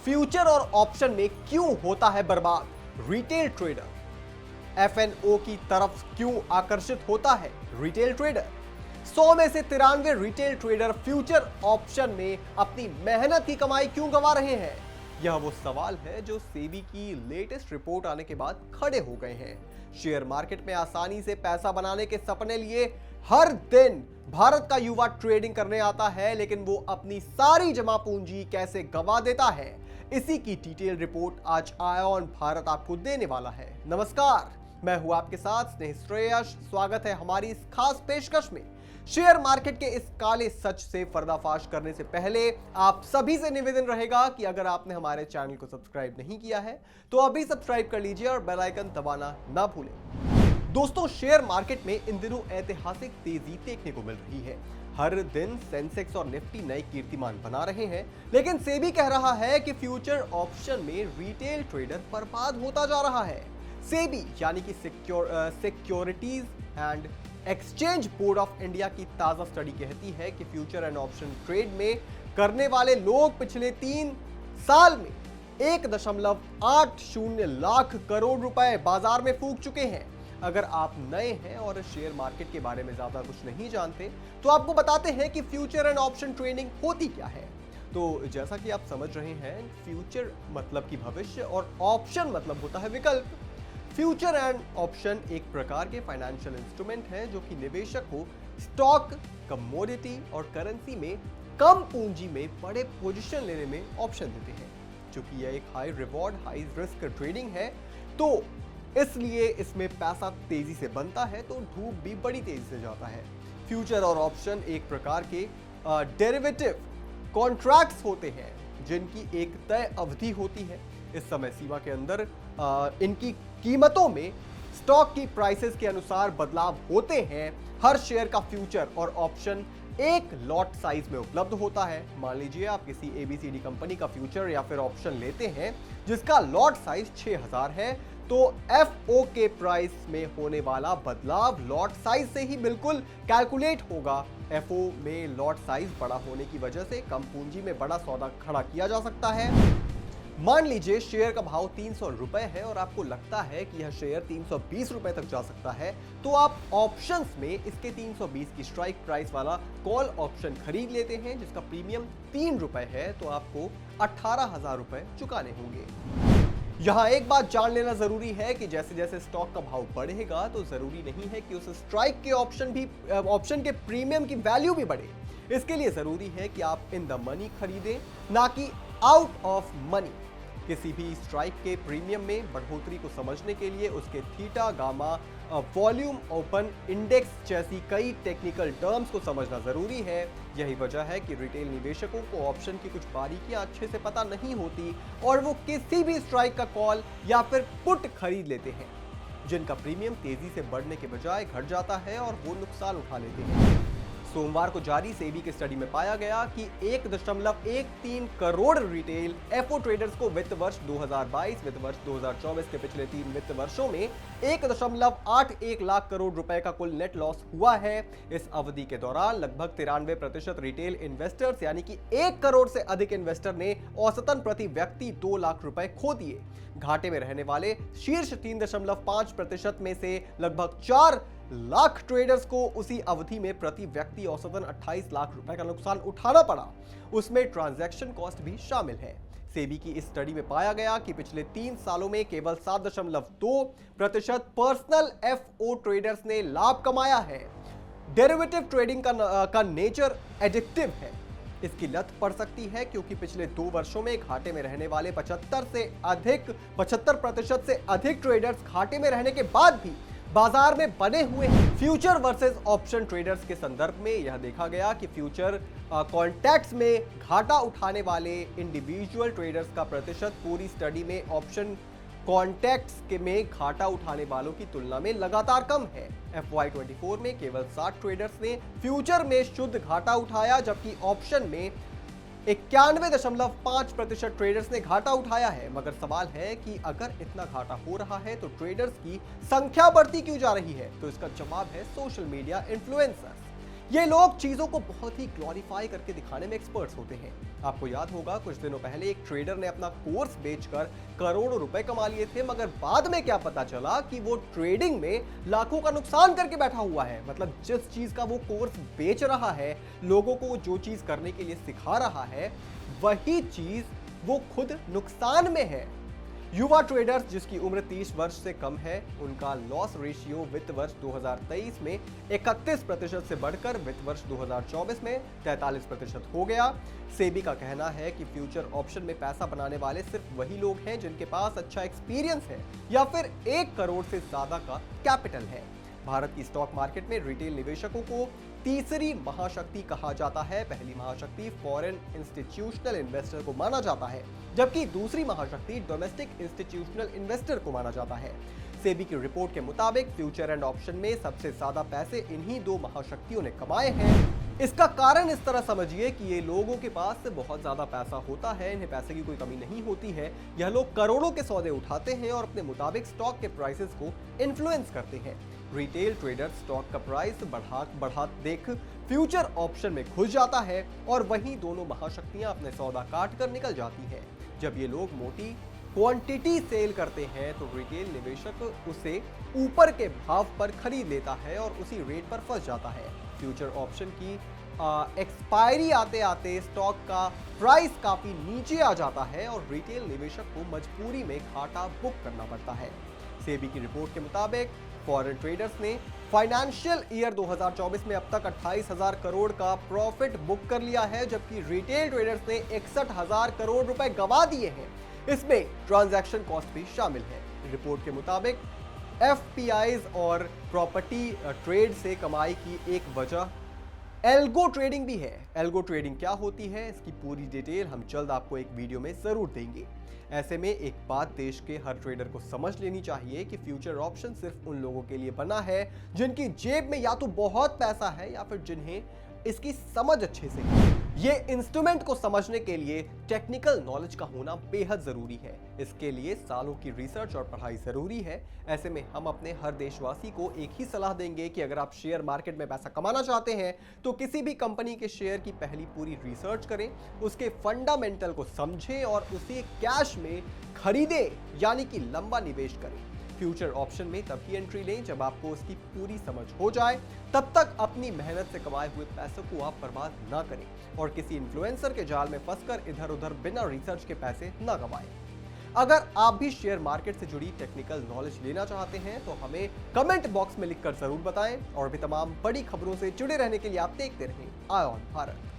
Future और option में क्यों होता है बर्बाद रिटेल ट्रेडर? एफएनओ की तरफ क्यों आकर्षित होता है रिटेल ट्रेडर? 100 में से 93 रिटेल ट्रेडर फ्यूचर ऑप्शन में अपनी मेहनत की कमाई क्यों गंवा रहे हैं? यह वो सवाल है जो सेबी की लेटेस्ट रिपोर्ट आने के बाद खड़े हो गए हैं। शेयर मार्केट में आसानी से पैसा बनाने के सपने लिए हर दिन भारत का युवा ट्रेडिंग करने आता है, लेकिन वो अपनी सारी जमा पूंजी कैसे गंवा देता है, इसी की डिटेल रिपोर्ट आज आयोन भारत आपको देने वाला है। नमस्कार, मैं हूं आपके साथ स्नेह श्रेयस। स्वागत है हमारी इस खास पेशकश में। शेयर मार्केट के इस काले सच से पर्दाफाश करने से पहले आप सभी से निवेदन रहेगा कि अगर आपने हमारे चैनल को सब्सक्राइब नहीं किया है तो अभी सब्सक्राइब कर लीजिए और बेल आइकन दबाना ना भूलें। दोस्तों, शेयर मार्केट में इन दिनों ऐतिहासिक तेजी देखने को मिल रही है। हर दिन सेंसेक्स और निफ्टी नए कीर्तिमान बना रहे हैं, लेकिन सेबी कह रहा है कि फ्यूचर ऑप्शन में रिटेल ट्रेडर बर्बाद होता जा रहा है। सेबी यानी कि securities and exchange board of India की ताजा स्टडी कहती है कि फ्यूचर एंड ऑप्शन ट्रेड में करने वाले लोग पिछले 3 साल में 1.80 लाख करोड़ रुपए बाजार में फूंक चुके हैं। अगर आप नए हैं और शेयर मार्केट के बारे में ज्यादा कुछ नहीं जानते तो आपको बताते हैं कि फ्यूचर एंड ऑप्शन ट्रेडिंग होती क्या है। तो जैसा कि आप समझ रहे हैं, फ्यूचर मतलब कि भविष्य और ऑप्शन मतलब होता है विकल्प। फ्यूचर एंड ऑप्शन एक प्रकार के फाइनेंशियल इंस्ट्रूमेंट हैं जो कि निवेशक को स्टॉक, कमोडिटी और करेंसी में कम पूंजी में बड़े पोजीशन लेने में ऑप्शन देते हैं। चूंकि यह एक high reward high risk trading है, तो इसलिए इसमें पैसा तेजी से बनता है तो धूप भी बड़ी तेजी से जाता है। फ्यूचर और ऑप्शन एक प्रकार के डेरिवेटिव कॉन्ट्रैक्ट्स होते हैं जिनकी एक तय अवधि होती है। इस समय सीमा के अंदर इनकी कीमतों में स्टॉक की प्राइसेस के अनुसार बदलाव होते हैं। हर शेयर का फ्यूचर और ऑप्शन एक लॉट साइज में उपलब्ध होता है। मान लीजिए आप किसी एबीसीडी कंपनी का फ्यूचर या फिर ऑप्शन लेते हैं जिसका लॉट साइज 6000 है, तो एफओ के प्राइस में होने वाला बदलाव लॉट साइज से ही बिल्कुल कैलकुलेट होगा। एफओ में लॉट साइज बड़ा होने की वजह से कम पूंजी में बड़ा सौदा खड़ा किया जा सकता है। मान लीजिए शेयर का भाव 300 रुपए है और आपको लगता है कि यह शेयर 320 रुपए तक जा सकता है, तो आप ऑप्शंस में इसके 320 की स्ट्राइक प्राइस वाला कॉल ऑप्शन खरीद लेते हैं जिसका प्रीमियम 3 रुपए है, तो आपको 18,000 रुपए चुकाने होंगे। यहां एक बात जान लेना जरूरी है कि जैसे जैसे स्टॉक का भाव बढ़ेगा तो जरूरी नहीं है कि उस स्ट्राइक के ऑप्शन के प्रीमियम की वैल्यू भी बढ़े। इसके लिए जरूरी है कि आप इन द मनी खरीदें, ना कि आउट ऑफ मनी। किसी भी स्ट्राइक के प्रीमियम में बढ़ोतरी को समझने के लिए उसके theta, gamma, volume, open index जैसी कई टेक्निकल टर्म्स को समझना जरूरी है। यही वजह है कि रिटेल निवेशकों को ऑप्शन की कुछ बारीकियां अच्छे से पता नहीं होती और वो किसी भी स्ट्राइक का कॉल या फिर पुट खरीद लेते हैं जिनका प्रीमियम तेजी से बढ़ने के बजाय घट जाता है और वो नुकसान उठा लेते हैं। सोमवार को जारी सेबी की स्टडी में पाया गया कि 1.13 करोड़ रिटेल एफओ ट्रेडर्स को वित्त वर्ष 2022 वित्त वर्ष 2024 के पिछले 3 वित्त वर्षों में 1.81 लाख करोड़ रुपए का कुल नेट लॉस हुआ है। इस अवधि के दौरान लगभग 93% रिटेल इन्वेस्टर्स यानी कि 1 करोड़ से अधिक इन्वेस्टर ने औसतन प्रति व्यक्ति 2 लाख रुपए खो दिए। घाटे में रहने वाले शीर्ष 3.5% में से लगभग 4 लाख ट्रेडर्स को उसी अवधि में प्रति व्यक्ति औसतन 28 लाख रुपए का नुकसान उठाना पड़ा। उसमें ट्रांजैक्शन कॉस्ट भी शामिल है। सेबी की इस स्टडी में पाया गया कि पिछले 3 सालों में केवल 7.2% पर्सनल एफओ ट्रेडर्स ने लाभ कमाया है। डेरिवेटिव ट्रेडिंग का नेचर एडिक्टिव है। इसकी लत पड़ सकती है क्योंकि पिछले 2 वर्षों में घाटे में रहने वाले 75% से अधिक ट्रेडर्स घाटे में रहने के बाद भी बाजार में बने हुए हैं। फ्यूचर वर्सेस ऑप्शन ट्रेडर्स के संदर्भ में यह देखा गया कि फ्यूचर कॉन्ट्रैक्ट्स में घाटा उठाने वाले इंडिविजुअल ट्रेडर्स का प्रतिशत पूरी स्टडी में ऑप्शन कॉन्ट्रैक्ट्स में घाटा उठाने वालों की तुलना में लगातार कम है। FY24 में केवल 60 ट्रेडर्स ने फ्यूचर में शुद्ध घाटा उठाया, जबकि ऑप्शन में 91.5% ट्रेडर्स ने घाटा उठाया है। मगर सवाल है कि अगर इतना घाटा हो रहा है तो ट्रेडर्स की संख्या बढ़ती क्यों जा रही है? तो इसका जवाब है सोशल मीडिया इन्फ्लुएंसर्स। ये लोग चीजों को बहुत ही ग्लोरीफाई करके दिखाने में एक्सपर्ट्स होते हैं। आपको याद होगा कुछ दिनों पहले एक ट्रेडर ने अपना कोर्स बेचकर करोड़ों रुपए कमा लिए थे, मगर बाद में क्या पता चला कि वो ट्रेडिंग में लाखों का नुकसान करके बैठा हुआ है। मतलब जिस चीज का वो कोर्स बेच रहा है, लोगों को जो चीज करने के लिए सिखा रहा है, वही चीज वो खुद नुकसान में है। युवा ट्रेडर्स जिसकी उम्र 30 वर्ष से कम है, उनका लॉस रेशियो वित्त वर्ष 2023 में 31% से बढ़कर वित्त वर्ष 2024 में 43% हो गया। सेबी का कहना है कि फ्यूचर ऑप्शन में पैसा बनाने वाले सिर्फ वही लोग हैं जिनके पास अच्छा एक्सपीरियंस है या फिर 1 करोड़ से ज्यादा का कैपिटल है। भारत की स्टॉक मार्केट में रिटेल निवेशकों को तीसरी महाशक्ति कहा जाता है। पहली महाशक्ति फॉरेन इंस्टीट्यूशनल इन्वेस्टर को माना जाता है, जबकि दूसरी महाशक्ति डोमेस्टिक इंस्टीट्यूशनल इन्वेस्टर को माना जाता है। सेबी की रिपोर्ट के मुताबिक फ्यूचर एंड ऑप्शन में सबसे ज्यादा पैसे इन्हीं दो महाशक्तियों ने कमाए हैं। इसका कारण इस तरह समझिए कि ये लोगों के पास बहुत ज्यादा पैसा होता है, इन्हें पैसे की कोई कमी नहीं होती है। यह लोग करोड़ों के सौदे उठाते हैं और अपने मुताबिक स्टॉक के प्राइसेस को इन्फ्लुएंस करते हैं। रिटेल ट्रेडर स्टॉक का प्राइस बढ़ा देख फ्यूचर ऑप्शन में घुस जाता है और वहीं दोनों महाशक्तियां अपने सौदा काट कर निकल जाती है। जब ये लोग मोटी क्वांटिटी सेल करते हैं तो रिटेल निवेशक उसे ऊपर के भाव पर खरीद लेता है और उसी रेट पर फंस जाता है। फ्यूचर ऑप्शन की एक्सपायरी आते आते स्टॉक का प्राइस काफी नीचे आ जाता है और रिटेल निवेशक को मजबूरी में घाटा बुक करना पड़ता है। सेबी की रिपोर्ट के मुताबिक फॉरेन ट्रेडर्स ने फाइनेंशियल ईयर 2024 में अब तक 28,000 करोड़ का प्रॉफिट बुक कर लिया है, जबकि रिटेल ट्रेडर्स ने 61,000 करोड़ रुपए गंवा दिए हैं। इसमें ट्रांजैक्शन कॉस्ट भी शामिल है। रिपोर्ट के मुताबिक एफपीआईज और प्रॉपर्टी ट्रेड से कमाई की एक वजह एल्गो ट्रेडिंग भी है। एल्गो ट्रेडिंग क्या होती है, इसकी पूरी डिटेल हम जल्द आपको एक वीडियो में जरूर देंगे। ऐसे में एक बात देश के हर ट्रेडर को समझ लेनी चाहिए कि फ्यूचर ऑप्शन सिर्फ उन लोगों के लिए बना है जिनकी जेब में या तो बहुत पैसा है या फिर जिन्हें इसकी समझ अच्छे से है। ये इंस्ट्रूमेंट को समझने के लिए टेक्निकल नॉलेज का होना बेहद जरूरी है। इसके लिए सालों की रिसर्च और पढ़ाई जरूरी है। ऐसे में हम अपने हर देशवासी को एक ही सलाह देंगे कि अगर आप शेयर मार्केट में पैसा कमाना चाहते हैं तो किसी भी कंपनी के शेयर की पहली पूरी रिसर्च करें, उसके फंडामेंटल को समझें और उसे कैश में खरीदें, यानी कि लंबा निवेश करें। फ्यूचर ऑप्शन में तब ही एंट्री लें जब आपको उसकी पूरी समझ हो जाए। तब तक अपनी मेहनत से कमाए हुए पैसों को आप बर्बाद ना करें और किसी इन्फ्लुएंसर के जाल में फंसकर इधर उधर बिना रिसर्च के पैसे ना गंवाएं। अगर आप भी शेयर मार्केट से जुड़ी टेक्निकल नॉलेज लेना चाहते हैं तो हमें कमेंट बॉक्स में लिखकर जरूर बताएं और भी तमाम बड़ी खबरों से जुड़े रहने के लिए आप देखते रहें आई ऑन भारत।